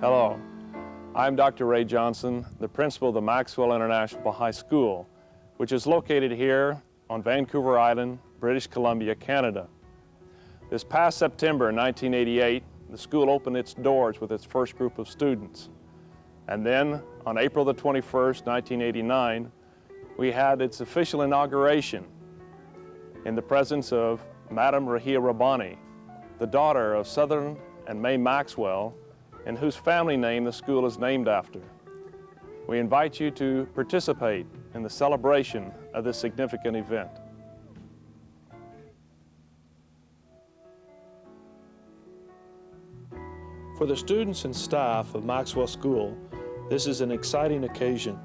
Hello, I'm Dr. Ray Johnson, the principal of the Maxwell International Baha'i School, which is located here on Vancouver Island, British Columbia, Canada. This past September 1988, the school opened its doors with its first group of students. And then on April the 21st, 1989, we had its official inauguration in the presence of Madam Rúhíyyih Khánum, the daughter of Sutherland and May Maxwell, and whose family name the school is named after. We invite you to participate in the celebration of this significant event. For the students and staff of Maxwell School, this is an exciting occasion.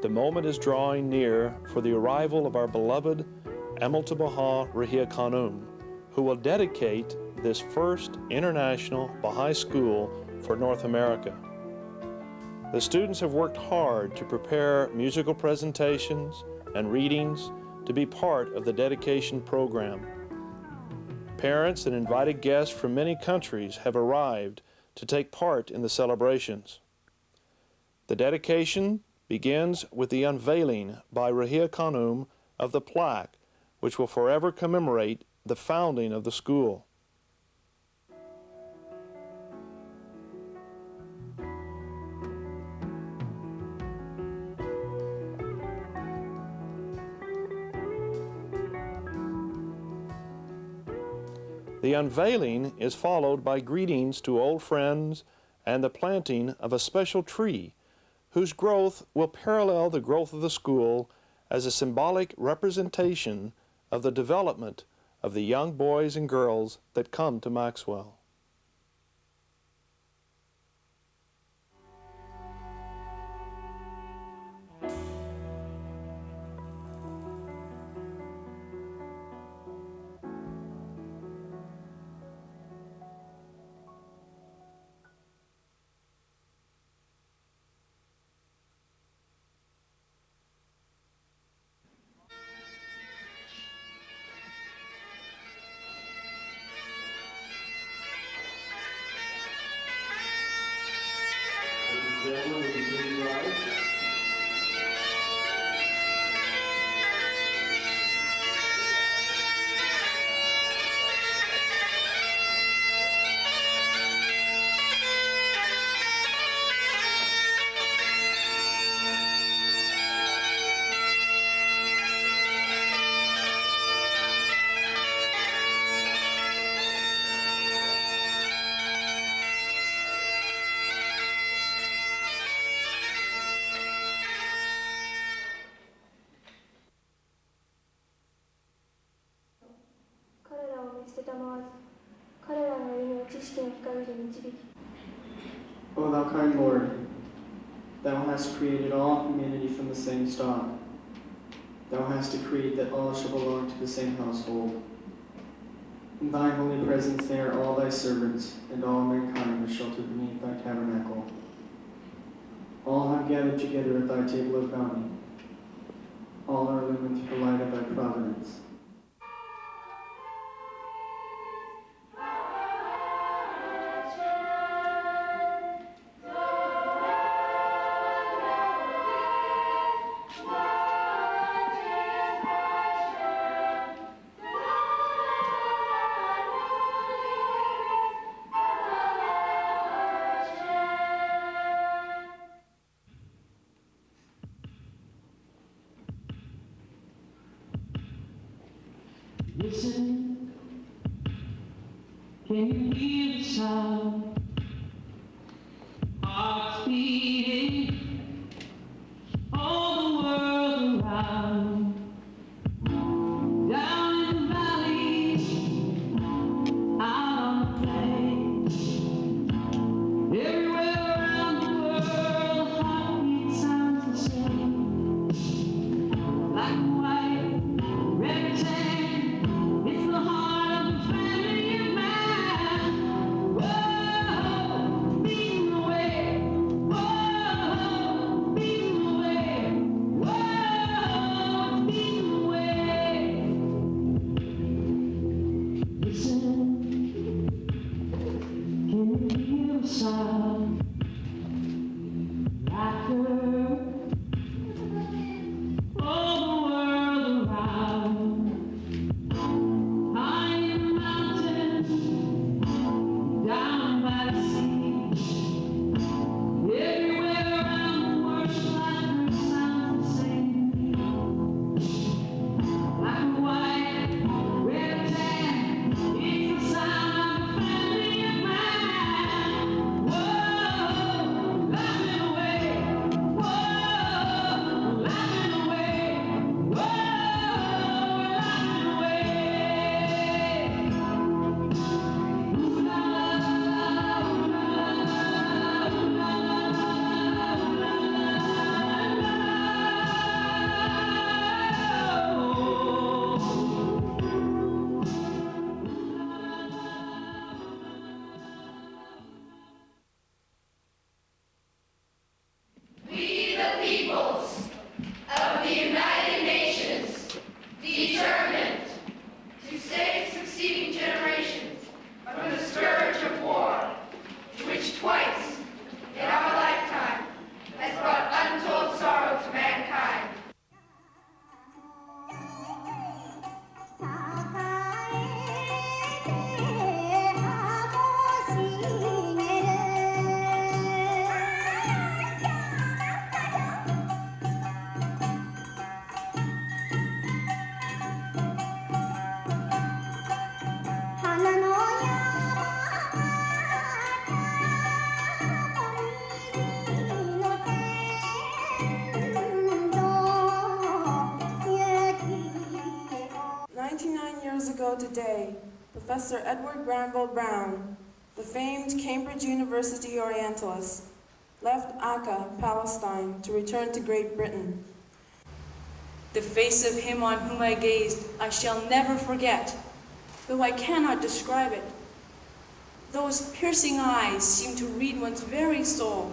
The moment is drawing near for the arrival of our beloved Amatu'l-Bahá Rúhíyyih Khánum, who will dedicate this first international Baha'i school for North America. The students have worked hard to prepare musical presentations and readings to be part of the dedication program. Parents and invited guests from many countries have arrived to take part in the celebrations. The dedication begins with the unveiling by Rúhíyyih Khánum of the plaque, which will forever commemorate the founding of the school. The unveiling is followed by greetings to old friends and the planting of a special tree whose growth will parallel the growth of the school as a symbolic representation of the development of the young boys and girls that come to Maxwell. O thou kind Lord, thou hast created all humanity from the same stock. Thou hast decreed that all shall belong to the same household. In thy holy presence they are all thy servants, and all mankind are sheltered beneath thy tabernacle. All have gathered together at thy table of bounty. All are illumined through the light of thy providence. Listen, can you hear the sound? Hearts beating, all the world around. Down in the valleys, out on the plains, everywhere around the world, heartbeat sounds the same. Black and white, red and tan, it's the heart of the family of man. Whoa, beating away, whoa, beating away, whoa. today, Professor Edward Granville Brown, the famed Cambridge University Orientalist, left Akka, Palestine, to return to Great Britain. The face of him on whom I gazed I shall never forget, though I cannot describe it. Those piercing eyes seem to read one's very soul.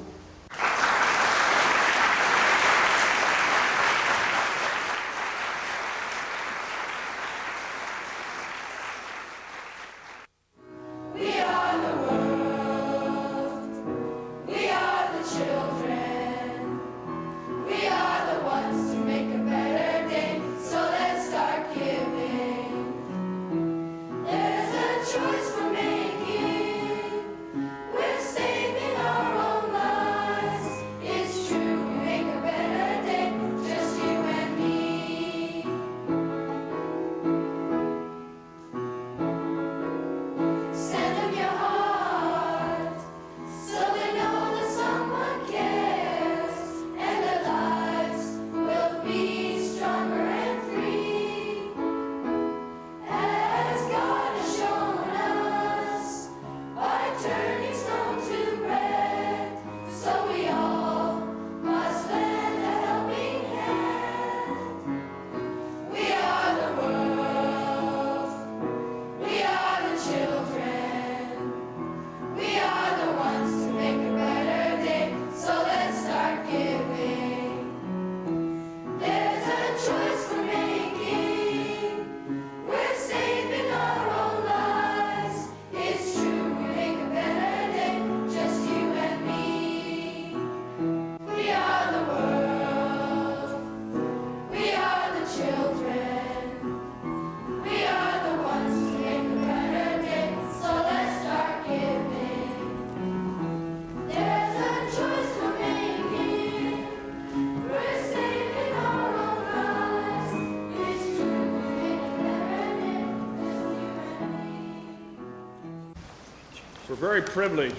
We're very privileged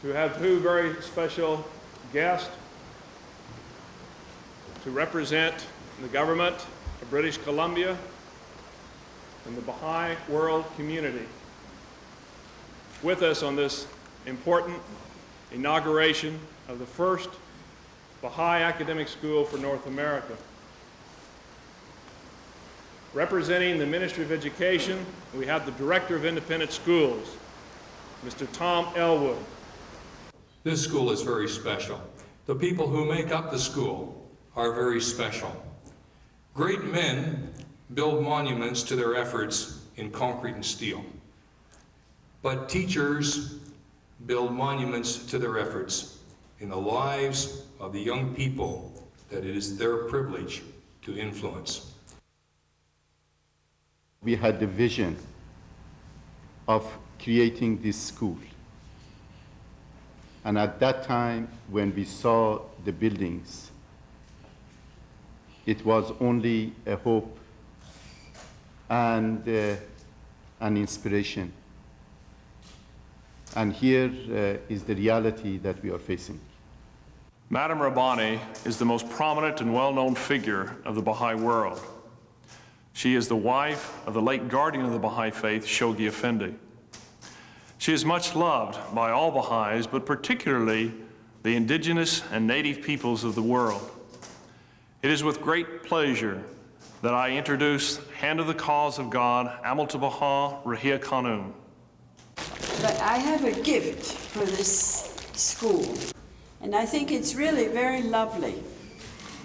to have two very special guests to represent the government of British Columbia and the Baha'i world community with us on this important inauguration of the first Baha'i academic school for North America. Representing the Ministry of Education, we have the Director of Independent Schools, Mr. Tom Elwood. This school is very special. The people who make up the school are very special. Great men build monuments to their efforts in concrete and steel. But teachers build monuments to their efforts in the lives of the young people that it is their privilege to influence. We had the vision of creating this school. And at that time, when we saw the buildings, it was only a hope and an inspiration. And here is the reality that we are facing. Madame Rabbani is the most prominent and well-known figure of the Baha'i world. She is the wife of the late guardian of the Baha'i faith, Shoghi Effendi. She is much loved by all Baha'is, but particularly the indigenous and native peoples of the world. It is with great pleasure that I introduce Hand of the Cause of God, Amatu'l-Bahá Rúhíyyih Khánum. But I have a gift for this school, and I think it's really very lovely,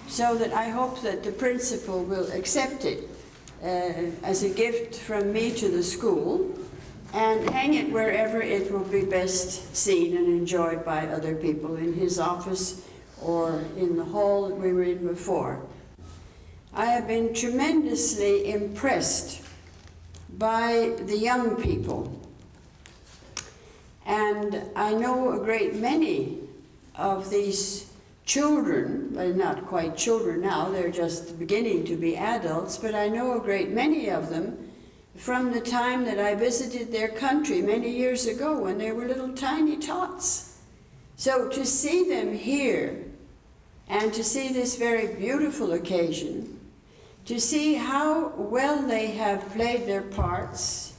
so that I hope that the principal will accept it as a gift from me to the school and hang it wherever it will be best seen and enjoyed by other people, in his office or in the hall that we were in before. I have been tremendously impressed by the young people, and I know a great many of these children, well, not quite children now, they're just beginning to be adults, but I know a great many of them from the time that I visited their country many years ago when they were little tiny tots. So to see them here and to see this very beautiful occasion, to see how well they have played their parts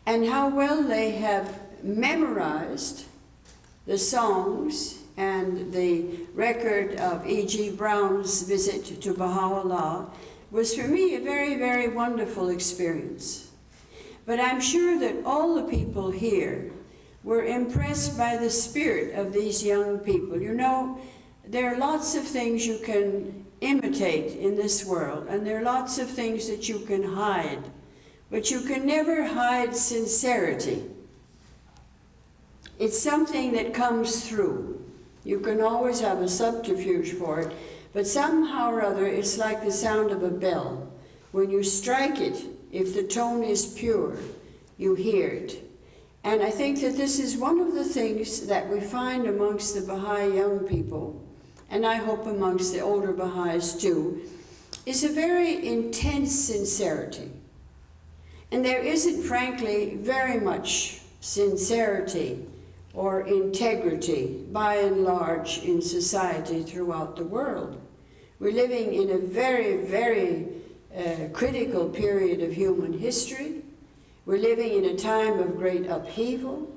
and how well they have memorized the songs and the record of E.G. Brown's visit to Baha'u'llah was for me a very, very wonderful experience. But I'm sure that all the people here were impressed by the spirit of these young people. You know, there are lots of things you can imitate in this world, and there are lots of things that you can hide, but you can never hide sincerity. It's something that comes through. You can always have a subterfuge for it, but somehow or other it's like the sound of a bell. When you strike it, if the tone is pure, you hear it. And I think that this is one of the things that we find amongst the Baha'i young people, and I hope amongst the older Baha'is too, is a very intense sincerity. And there isn't, frankly, very much sincerity or integrity, by and large, in society throughout the world. We're living in a very, very critical period of human history. We're living in a time of great upheaval.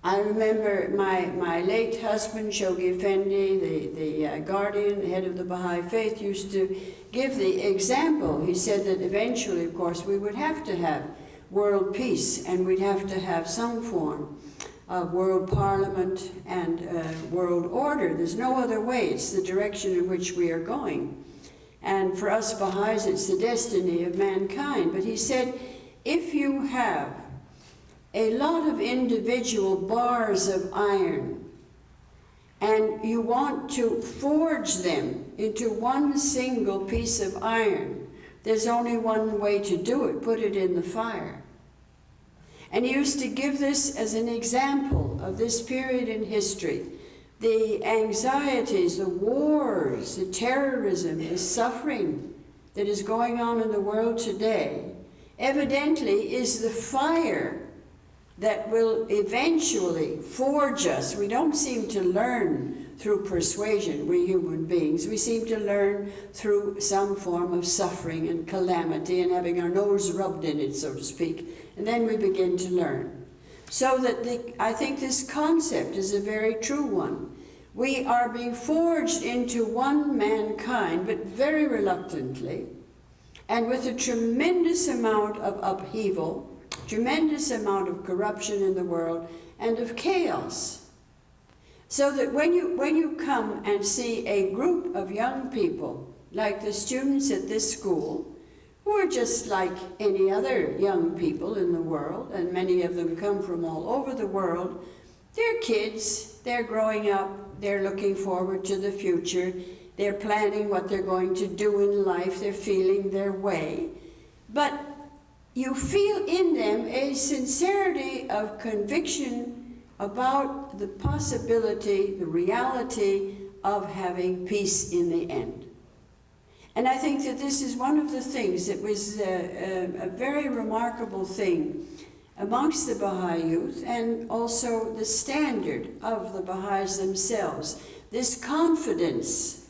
I remember my late husband, Shoghi Effendi, the guardian, the head of the Baha'i faith, used to give the example. He said that eventually, of course, we would have to have world peace, and we'd have to have some form of world parliament and world order. There's no other way. It's the direction in which we are going. And for us Baha'is, it's the destiny of mankind. But he said, if you have a lot of individual bars of iron and you want to forge them into one single piece of iron, there's only one way to do it: put it in the fire. And he used to give this as an example of this period in history. The anxieties, the wars, the terrorism, the suffering that is going on in the world today, evidently is the fire that will eventually forge us. We don't seem to learn through persuasion, we human beings. We seem to learn through some form of suffering and calamity and having our nose rubbed in it, so to speak. And then we begin to learn. So that I think this concept is a very true one. We are being forged into one mankind, but very reluctantly, and with a tremendous amount of upheaval, tremendous amount of corruption in the world, and of chaos. So that when you come and see a group of young people, like the students at this school, who are just like any other young people in the world, and many of them come from all over the world, they're kids, they're growing up, they're looking forward to the future, they're planning what they're going to do in life, they're feeling their way. But you feel in them a sincerity of conviction about the possibility, the reality of having peace in the end. And I think that this is one of the things that was a very remarkable thing amongst the Baha'i youth, and also the standard of the Baha'is themselves. This confidence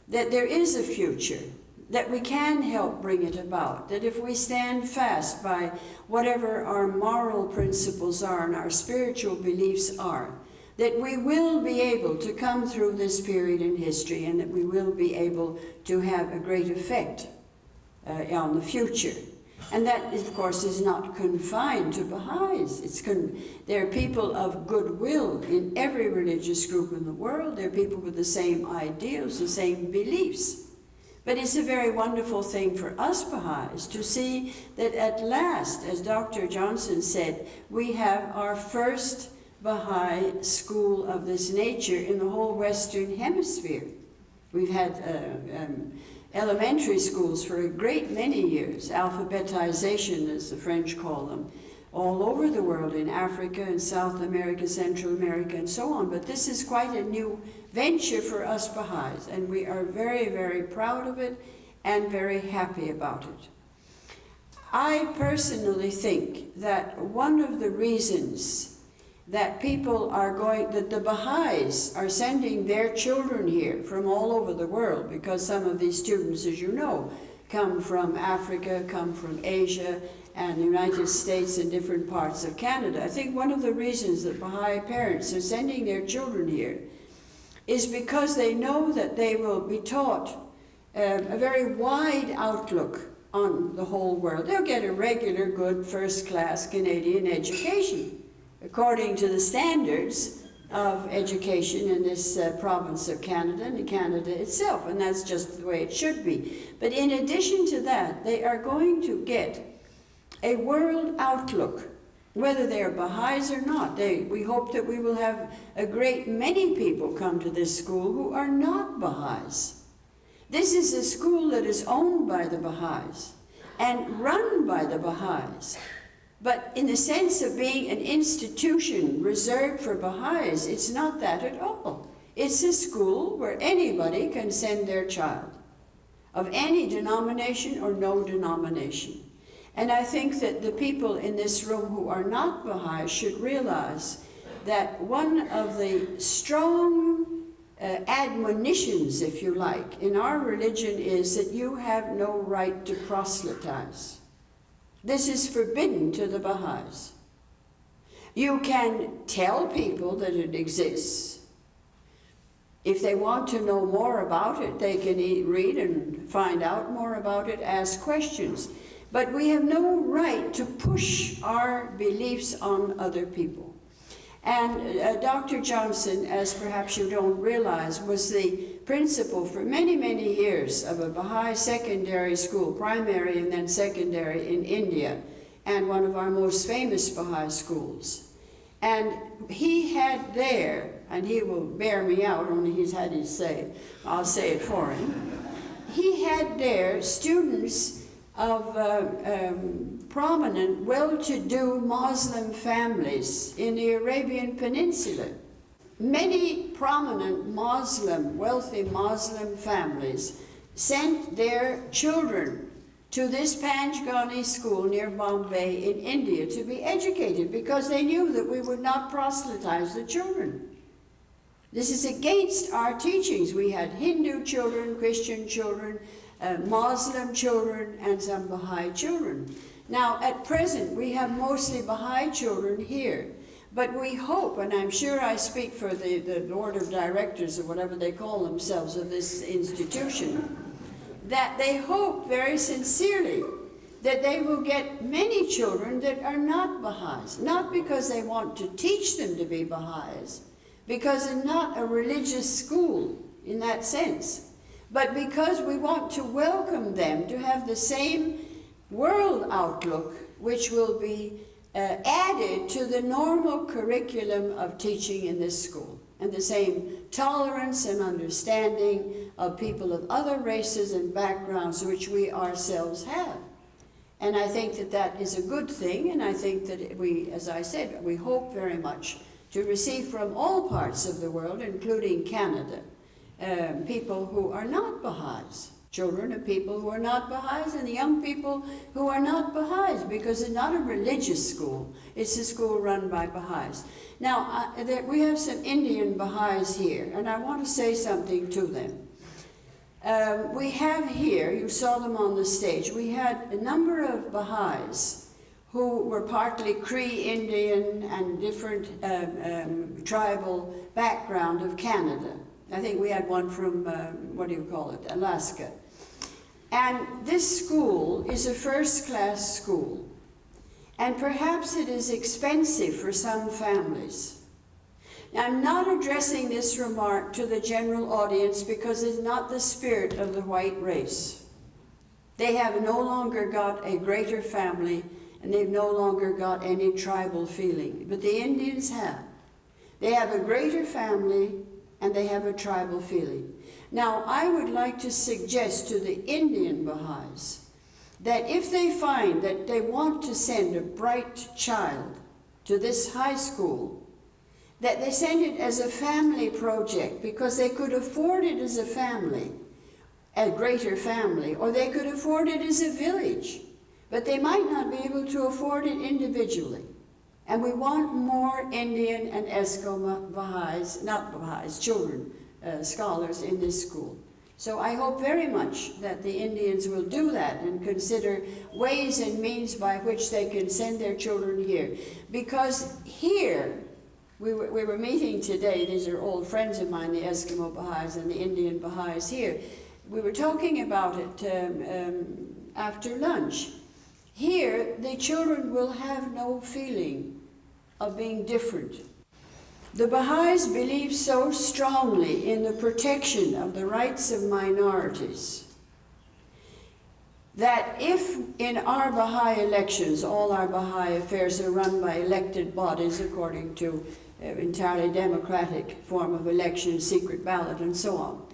that there is a future, that we can help bring it about, that if we stand fast by whatever our moral principles are and our spiritual beliefs are, that we will be able to come through this period in history, and that we will be able to have a great effect on the future. And that, of course, is not confined to Baha'is. There are people of goodwill in every religious group in the world. There are people with the same ideals, the same beliefs. But it's a very wonderful thing for us Baha'is to see that at last, as Dr. Johnson said, we have our first Baha'i school of this nature in the whole Western Hemisphere. We've had elementary schools for a great many years, alphabetization as the French call them, all over the world, in Africa and South America, Central America, and so on. But this is quite a new venture for us Baha'is, and we are very, very proud of it and very happy about it. I personally think that one of the reasons that people are going, that the Baha'is are sending their children here from all over the world, because some of these students, as you know, come from Africa, come from Asia, and the United States and different parts of Canada. I think one of the reasons that Baha'i parents are sending their children here is because they know that they will be taught a very wide outlook on the whole world. They'll get a regular, good, first-class Canadian education, according to the standards of education in this province of Canada and Canada itself, and that's just the way it should be. But in addition to that, they are going to get a world outlook, whether they are Baha'is or not. We hope that we will have a great many people come to this school who are not Baha'is. This is a school that is owned by the Baha'is and run by the Baha'is. But in the sense of being an institution reserved for Baha'is, it's not that at all. It's a school where anybody can send their child, of any denomination or no denomination. And I think that the people in this room who are not Baha'i should realize that one of the strong admonitions, if you like, in our religion is that you have no right to proselytize. This is forbidden to the Baha'is. You can tell people that it exists. If they want to know more about it, they can read and find out more about it, ask questions. But we have no right to push our beliefs on other people. And Dr. Johnson, as perhaps you don't realize, was the principal for many, many years of a Baha'i secondary school, primary and then secondary in India, and one of our most famous Baha'i schools. And he had there, and he will bear me out, only he's had his say, I'll say it for him. He had there students of prominent, well-to-do Muslim families in the Arabian Peninsula. Many prominent Muslim, wealthy Muslim families sent their children to this Panjgani school near Bombay in India to be educated because they knew that we would not proselytize the children. This is against our teachings. We had Hindu children, Christian children, Muslim children, and some Baha'i children. Now, at present, we have mostly Baha'i children here, but we hope, and I'm sure I speak for the board of directors or whatever they call themselves of this institution, that they hope very sincerely that they will get many children that are not Baha'is, not because they want to teach them to be Baha'is, because they're not a religious school in that sense, but because we want to welcome them to have the same world outlook which will be added to the normal curriculum of teaching in this school, and the same tolerance and understanding of people of other races and backgrounds which we ourselves have. And I think that that is a good thing, and I think that we, as I said, we hope very much to receive from all parts of the world, including Canada, people who are not Baha'is, children of people who are not Baha'is, and the young people who are not Baha'is, because it's not a religious school. It's a school run by Baha'is. Now, we have some Indian Baha'is here, and I want to say something to them. We have here, you saw them on the stage, we had a number of Baha'is who were partly Cree Indian and different tribal background of Canada. I think we had one from, Alaska. And this school is a first-class school. And perhaps it is expensive for some families. Now, I'm not addressing this remark to the general audience because it's not the spirit of the white race. They have no longer got a greater family, and they've no longer got any tribal feeling. But the Indians have. They have a greater family, and they have a tribal feeling. Now, I would like to suggest to the Indian Baha'is that if they find that they want to send a bright child to this high school, that they send it as a family project, because they could afford it as a family, a greater family, or they could afford it as a village, but they might not be able to afford it individually. And we want more Indian and Eskimo Baha'is, not Baha'is, children, scholars in this school. So I hope very much that the Indians will do that and consider ways and means by which they can send their children here. Because here, we were meeting today, these are old friends of mine, the Eskimo Baha'is and the Indian Baha'is here. We were talking about it after lunch. Here, the children will have no feeling of being different. The Baha'is believe so strongly in the protection of the rights of minorities that if in our Baha'i elections, all our Baha'i affairs are run by elected bodies according to entirely democratic form of election, secret ballot, and so on.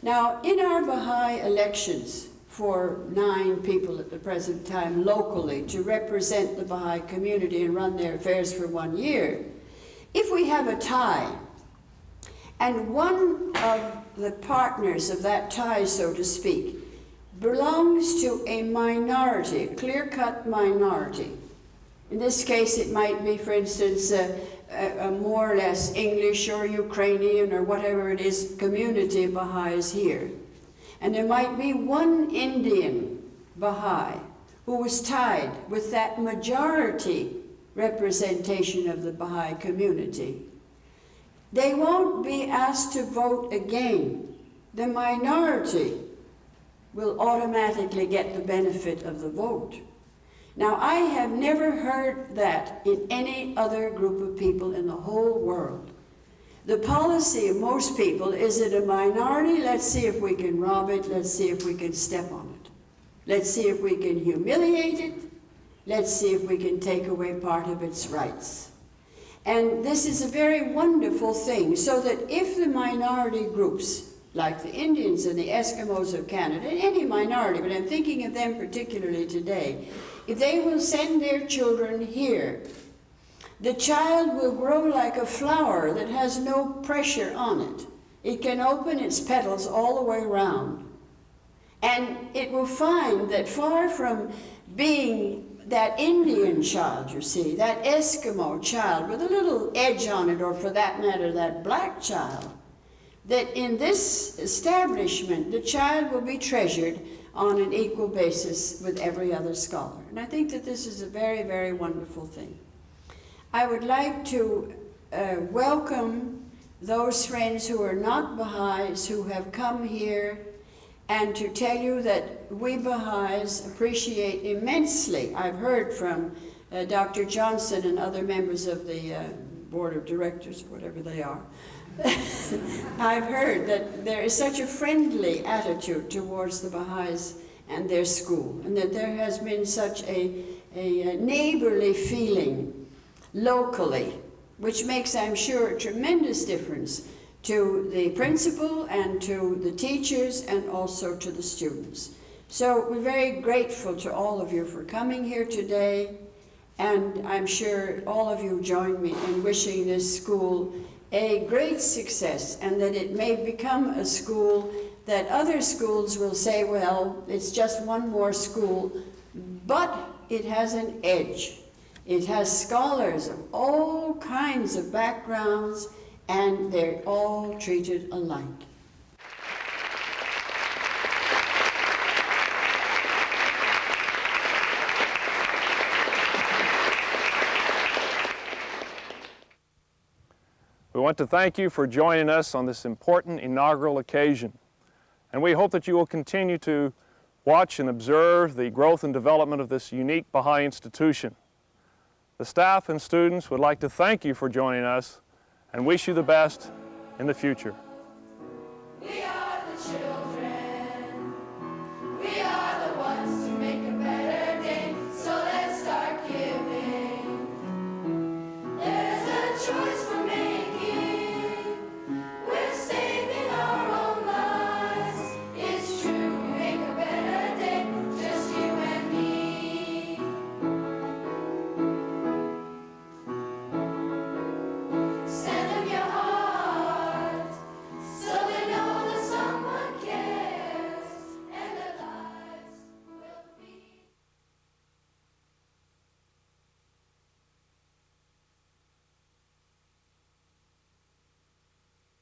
Now, in our Baha'i elections, for 9 people at the present time locally to represent the Baha'i community and run their affairs for 1 year, if we have a tie, and one of the partners of that tie, so to speak, belongs to a minority, a clear-cut minority, in this case it might be, for instance, a more or less English or Ukrainian or whatever it is community of Baha'is here, and there might be one Indian Baha'i who was tied with that majority representation of the Baha'i community. They won't be asked to vote again. The minority will automatically get the benefit of the vote. Now, I have never heard that in any other group of people in the whole world. The policy of most people is it a minority? Let's see if we can rob it. Let's see if we can step on it. Let's see if we can humiliate it. Let's see if we can take away part of its rights. And this is a very wonderful thing, so that if the minority groups, like the Indians and the Eskimos of Canada, and any minority, but I'm thinking of them particularly today, if they will send their children here, the child will grow like a flower that has no pressure on it. It can open its petals all the way around. And it will find that far from being that Indian child, you see, that Eskimo child with a little edge on it, or for that matter, that black child, that in this establishment, the child will be treasured on an equal basis with every other scholar. And I think that this is a very, very wonderful thing. I would like to welcome those friends who are not Baha'is who have come here, and to tell you that we Baha'is appreciate immensely. I've heard from Dr. Johnson and other members of the board of directors, whatever they are. I've heard that there is such a friendly attitude towards the Baha'is and their school, and that there has been such a neighborly feeling locally, which makes, I'm sure, a tremendous difference to the principal and to the teachers and also to the students. So we're very grateful to all of you for coming here today, and I'm sure all of you join me in wishing this school a great success, and that it may become a school that other schools will say, well, it's just one more school, but it has an edge. It has scholars of all kinds of backgrounds, and they're all treated alike. We want to thank you for joining us on this important inaugural occasion, and we hope that you will continue to watch and observe the growth and development of this unique Baha'i institution. The staff and students would like to thank you for joining us and wish you the best in the future. We are